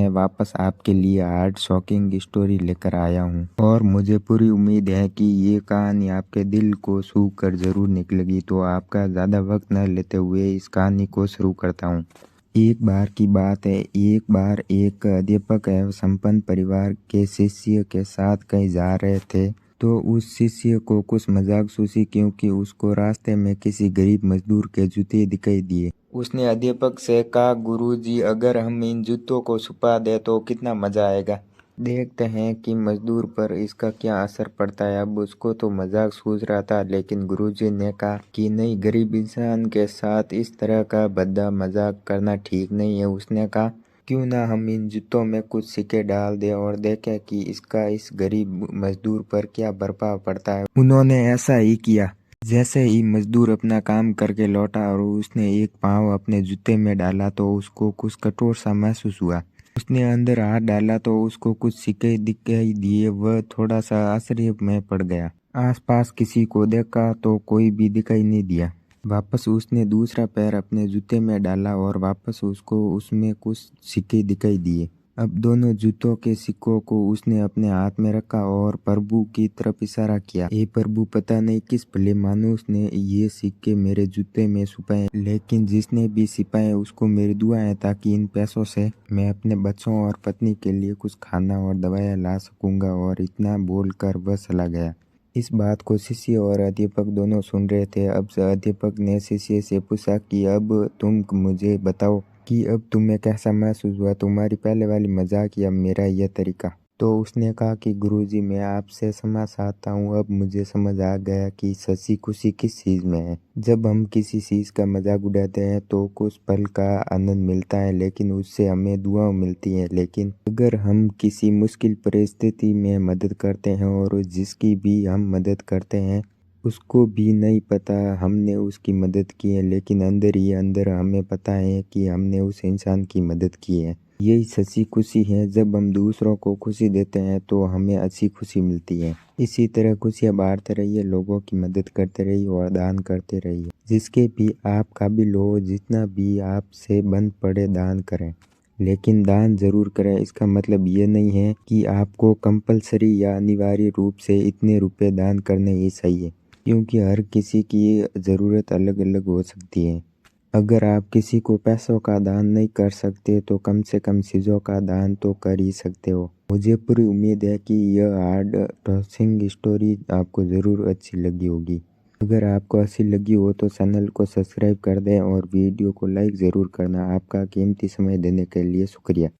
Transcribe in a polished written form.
मैं वापस आपके लिए हार्ट शॉकिंग स्टोरी लेकर आया हूँ और मुझे पूरी उम्मीद है कि ये कहानी आपके दिल को छू कर ज़रूर निकलेगी। तो आपका ज़्यादा वक्त न लेते हुए इस कहानी को शुरू करता हूँ। एक बार की बात है, एक बार एक अध्यापक एवं संपन्न परिवार के शिष्य के साथ कहीं जा रहे थे। तो उस शिष्य को कुछ मजाक सूझी क्योंकि उसको रास्ते में किसी गरीब मजदूर के जूते दिखाई दिए। उसने अध्यापक से कहा, गुरुजी, अगर हम इन जूतों को छुपा दें तो कितना मजा आएगा। देखते हैं कि मजदूर पर इसका क्या असर पड़ता है। अब उसको तो मजाक सूझ रहा था, लेकिन गुरुजी ने कहा कि नहीं, गरीब इंसान के साथ इस तरह का भद्दा मजाक करना ठीक नहीं है। उसने कहा, क्यों ना हम इन जूतों में कुछ सिक्के डाल दें और देखें कि इसका इस गरीब मजदूर पर क्या प्रभाव पड़ता है। उन्होंने ऐसा ही किया। जैसे ही मजदूर अपना काम करके लौटा और उसने एक पाँव अपने जूते में डाला तो उसको कुछ कठोर सा महसूस हुआ। उसने अंदर हाथ डाला तो उसको कुछ सिक्के दिखाई दिए। वह थोड़ा सा आश्चर्य में पड़ गया। आसपास किसी को देखा तो कोई भी दिखाई नहीं दिया। वापस उसने दूसरा पैर अपने जूते में डाला और वापस उसको उसमें कुछ सिक्के दिखाई दिए। अब दोनों जूतों के सिक्कों को उसने अपने हाथ में रखा और प्रभु की तरफ इशारा किया। हे प्रभु, पता नहीं किस भले मानुस ने ये सिक्के मेरे जूते में छुपाए, लेकिन जिसने भी छिपाए उसको मेरी दुआ है ताकि इन पैसों से मैं अपने बच्चों और पत्नी के लिए कुछ खाना और दवाइयाँ ला सकूंगा। और इतना बोलकर वह चला गया। इस बात को शिष्य और अध्यापक दोनों सुन रहे थे। अब अध्यापक ने शिष्य से पूछा कि अब तुम मुझे बताओ कि अब तुम्हें कैसा महसूस हुआ, तुम्हारी पहले वाली मजाक या मेरा यह तरीका। तो उसने कहा कि गुरुजी, मैं आपसे क्षमा चाहता हूँ। अब मुझे समझ आ गया कि सच्ची खुशी किस चीज़ में है। जब हम किसी चीज़ का मजाक उड़ाते हैं तो कुछ पल का आनंद मिलता है, लेकिन उससे हमें दुआ मिलती है। लेकिन अगर हम किसी मुश्किल परिस्थिति में मदद करते हैं और जिसकी भी हम मदद करते हैं उसको भी नहीं पता हमने उसकी मदद की है, लेकिन अंदर ही अंदर हमें पता है कि हमने उस इंसान की मदद की है। यही सच्ची खुशी है। जब हम दूसरों को खुशी देते हैं तो हमें अच्छी खुशी मिलती है। इसी तरह खुशियाँ बांटते रहिए, लोगों की मदद करते रहिए और दान करते रहिए। जिसके भी आप काबिल हो, जितना भी आपसे बन पड़े दान करें, लेकिन दान जरूर करें। इसका मतलब ये नहीं है कि आपको कंपलसरी या अनिवार्य रूप से इतने रुपए दान करने ही चाहिए, क्योंकि हर किसी की ज़रूरत अलग अलग हो सकती है। अगर आप किसी को पैसों का दान नहीं कर सकते तो कम से कम चीज़ों का दान तो कर ही सकते हो। मुझे पूरी उम्मीद है कि यह हार्ट टचिंग स्टोरी आपको ज़रूर अच्छी लगी होगी। अगर आपको अच्छी लगी हो तो चैनल को सब्सक्राइब कर दें और वीडियो को लाइक ज़रूर करना। आपका कीमती समय देने के लिए शुक्रिया।